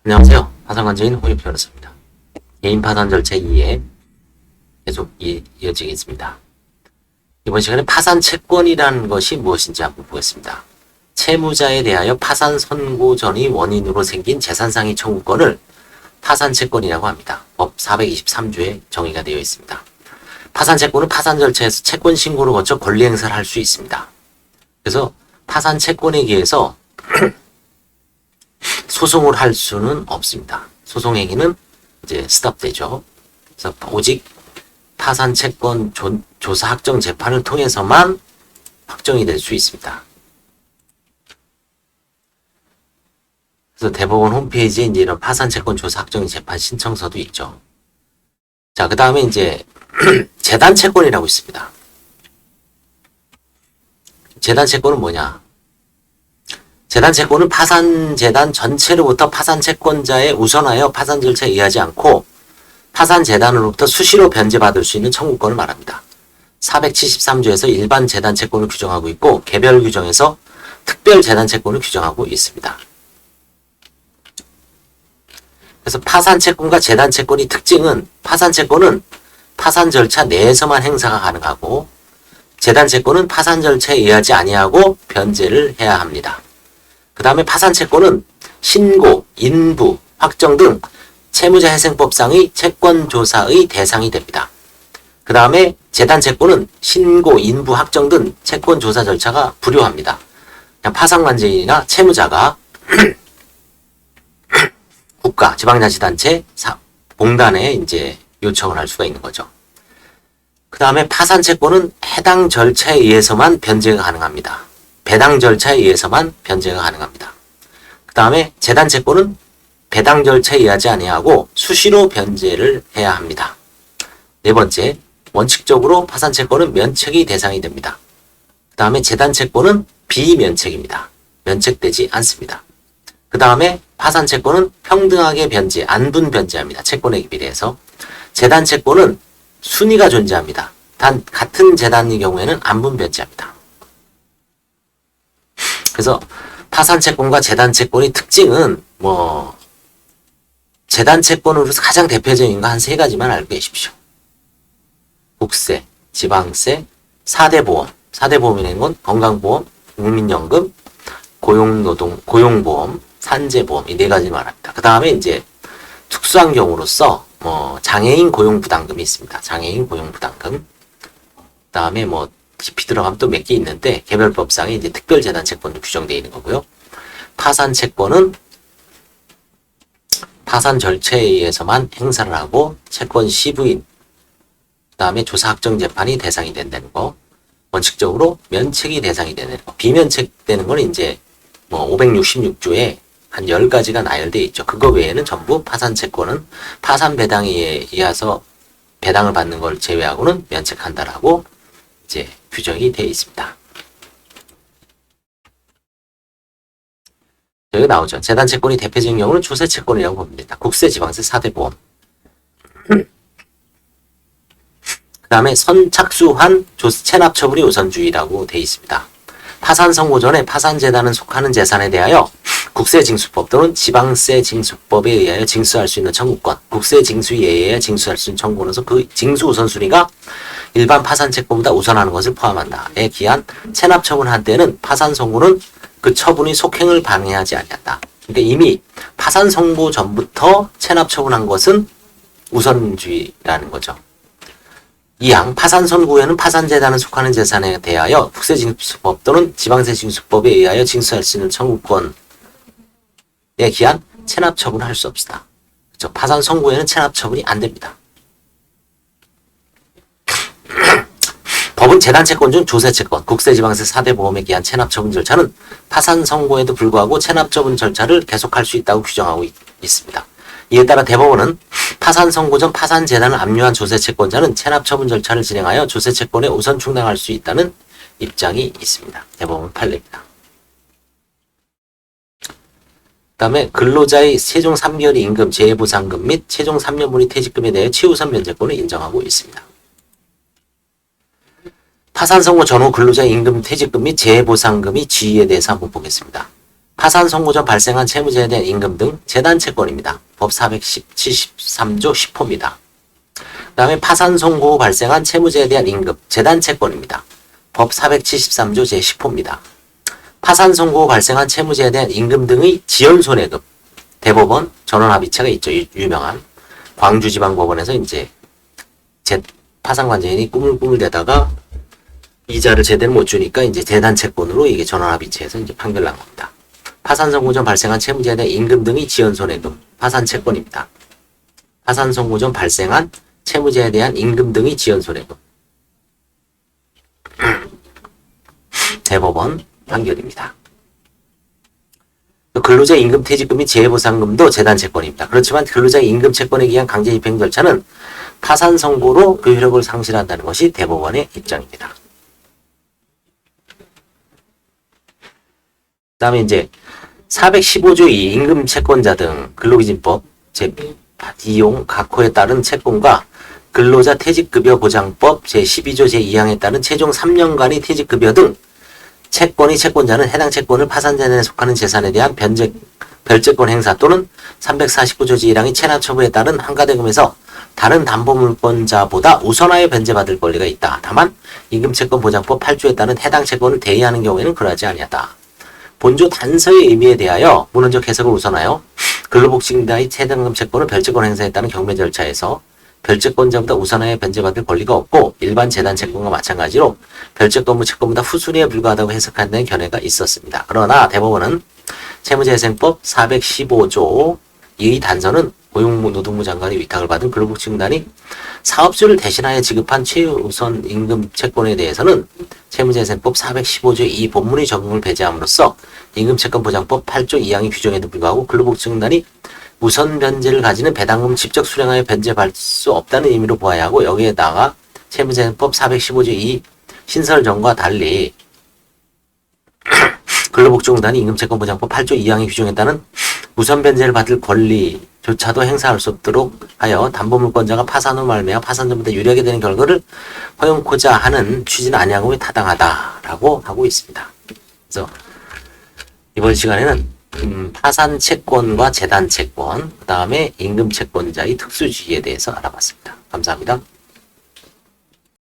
안녕하세요. 파산관제인 홍익 변호사입니다. 개인 파산 절차 2에 계속 이어지겠습니다. 이번 시간에 파산 채권이라는 것이 무엇인지 한번 보겠습니다. 채무자에 대하여 파산 선고 전이 원인으로 생긴 재산상의 청구권을 파산 채권이라고 합니다. 법 423조에 정의가 되어 있습니다. 파산 채권은 파산 절차에서 채권 신고를 거쳐 권리 행사를 할 수 있습니다. 그래서 파산 채권에 의해서 소송을 할 수는 없습니다. 소송 행위는 이제 스톱되죠. 그래서 오직 파산 채권 조사 확정 재판을 통해서만 확정이 될 수 있습니다. 그래서 대법원 홈페이지에 이제 이런 파산 채권 조사 확정 재판 신청서도 있죠. 자, 그 다음에 이제 재단 채권이라고 있습니다. 재단 채권은 뭐냐? 재단 채권은 파산 재단 전체로부터 파산 채권자에 우선하여 파산 절차에 의하지 않고 파산 재단으로부터 수시로 변제받을 수 있는 청구권을 말합니다. 473조에서 일반 재단 채권을 규정하고 있고 개별 규정에서 특별 재단 채권을 규정하고 있습니다. 그래서 파산 채권과 재단 채권의 특징은 파산 채권은 파산 절차 내에서만 행사가 가능하고 재단 채권은 파산 절차에 의하지 아니하고 변제를 해야 합니다. 그 다음에 파산 채권은 신고, 인부, 확정 등 채무자회생법상의 채권조사의 대상이 됩니다. 그 다음에 재단 채권은 신고, 인부, 확정 등 채권조사 절차가 불효합니다. 그냥 파산관제인이나 채무자가 국가, 지방자치단체, 공단에 이제 요청을 할 수가 있는 거죠. 그 다음에 파산 채권은 해당 절차에 의해서만 변제가 가능합니다. 배당 절차에 의해서만 변제가 가능합니다. 그 다음에 재단 채권은 배당 절차에 의하지 아니하고 수시로 변제를 해야 합니다. 네 번째, 원칙적으로 파산 채권은 면책이 대상이 됩니다. 그 다음에 재단 채권은 비면책입니다. 면책되지 않습니다. 그 다음에 파산 채권은 평등하게 변제, 안분 변제합니다. 채권액에 비례해서. 재단 채권은 순위가 존재합니다. 단 같은 재단의 경우에는 안분 변제합니다. 그래서 파산 채권과 재단 채권의 특징은 재단 채권으로서 가장 대표적인 거 한 세 가지만 알고 계십시오. 국세, 지방세, 4대 보험. 4대 보험이라는 건 건강보험, 국민연금, 고용보험, 산재보험 이 네 가지 말합니다. 그 다음에 이제 특수한 경우로서 장애인 고용부담금이 있습니다. 장애인 고용부담금. 그 다음에 깊이 들어가면 또 몇 개 있는데 개별법상에 이제 특별재단 채권도 규정되어 있는 거고요. 파산 채권은 파산 절차에 의해서만 행사를 하고 채권 시부인, 그 다음에 조사 확정 재판이 대상이 된다는 거. 원칙적으로 면책이 대상이 되는 거. 비면책되는 건 이제 566조에 한 10가지가 나열되어 있죠. 그거 외에는 전부 파산 채권은 파산 배당에 의해서 배당을 받는 걸 제외하고는 면책한다라고 이제 규정이 되어 있습니다. 여기 나오죠. 재단 채권이 대표적인 경우는 조세 채권이라고 봅니다. 국세, 지방세, 4대 보험. 그 다음에 선착수한 체납 처분이 우선주의라고 되어 있습니다. 파산 선고 전에 파산재단은 속하는 재산에 대하여 국세징수법 또는 지방세징수법에 의하여 징수할 수 있는 청구권, 국세징수에 의하여 징수할 수 있는 청구권에서 그 징수 우선순위가 일반 파산 채권보다 우선하는 것을 포함한다에 기한 체납 처분한 때는 파산 선고는 그 처분의 속행을 방해하지 아니한다. 그러니까 이미 파산 선고 전부터 체납 처분한 것은 우선주의라는 거죠. 이항 파산 선고 후에는 파산재단은 속하는 재산에 대하여 국세징수법 또는 지방세징수법에 의하여 징수할 수 있는 청구권에 기한 체납 처분을 할 수 없다. 그렇죠? 파산 선고에는 체납 처분이 안 됩니다. 법은 재단 채권 중 조세 채권, 국세, 지방세, 4대 보험에 기한 체납 처분 절차는 파산 선고에도 불구하고 체납 처분 절차를 계속할 수 있다고 규정하고 있습니다. 이에 따라 대법원은 파산 선고 전 파산 재단을 압류한 조세 채권자는 체납 처분 절차를 진행하여 조세 채권에 우선 충당할 수 있다는 입장이 있습니다. 대법원 판례입니다. 그 다음에 근로자의 최종 3개월의 임금, 재해보상금 및 최종 3년분의 퇴직금에 대해 최우선 면제권을 인정하고 있습니다. 파산 선고 전후 근로자의 임금, 퇴직금 및 재해보상금의 지위에 대해서 한번 보겠습니다. 파산 선고 전 발생한 채무자에 대한 임금 등 재단 채권입니다. 법 473조 10호입니다. 그 다음에 파산 선고 후 발생한 채무자에 대한 임금, 재단 채권입니다. 법 473조 제10호입니다. 파산 선고 후 발생한 채무자에 대한 임금 등의 지연손해금, 대법원 전원합의체가 있죠. 유명한 광주지방법원에서 이제 파산관계인이 꾸물꾸물대다가 이자를 제대로 못 주니까 이제 재단 채권으로 이게 전원합의체에서 이제 판결 난 겁니다. 파산 선고 전 발생한 채무자에 대한 임금 등의 지연손해금, 파산 채권입니다. 파산 선고 전 발생한 채무자에 대한 임금 등의 지연손해금. 대법원 판결입니다. 근로자 임금 퇴직금 및 재해보상금도 재단 채권입니다. 그렇지만 근로자의 임금 채권에 의한 강제 집행 절차는 파산 선고로 그 효력을 상실한다는 것이 대법원의 입장입니다. 그 다음에 이제 415조 2 임금 채권자 등 근로기준법 이용 각호에 따른 채권과 근로자 퇴직급여 보장법 제12조 제2항에 따른 최종 3년간의 퇴직급여 등 채권의 채권자는 해당 채권을 파산재단에 속하는 재산에 대한 별채권 행사 또는 349조 제1항의 체납 처분에 따른 환가대금에서 다른 담보물권자보다 우선하여 변제받을 권리가 있다. 다만 임금채권보장법 8조에 따른 해당 채권을 대의하는 경우에는 그러하지 아니하다. 본조 단서의 의미에 대하여 문헌적 해석을 우선하여 근로복지임금의 해당금 채권을 별채권 행사에 따른 경매 절차에서 별채권자보다 우선하여 변제받을 권리가 없고 일반 재단 채권과 마찬가지로 별채권무 채권보다 후순위에 불과하다고 해석한다는 견해가 있었습니다. 그러나 대법원은 채무재생법 415조 이 단서는 고용부 노동부 장관의 위탁을 받은 근로복지공단이 사업주를 대신하여 지급한 최우선 임금 채권에 대해서는 채무재생법 415조 이 본문의 적용을 배제함으로써 임금채권보장법 8조 2항의 규정에도 불구하고 근로복지공단이 우선 변제를 가지는 배당금 직접 수령하여 변제받을 수 없다는 의미로 보아야 하고 여기에다가 채무재생법 415조 2 신설정과 달리 근로복지공단이 임금채권보장법 8조 2항의 규정에 따른 우선 변제를 받을 권리조차도 행사할 수 없도록 하여 담보물권자가 파산 후 말미암아 파산 전보다 유리하게 되는 결과를 허용코자 하는 취지는 아니하고 타당하다라고 하고 있습니다. 그래서 이번 시간에는 파산 채권과 재단 채권, 그 다음에 임금 채권자의 특수주의에 대해서 알아봤습니다. 감사합니다.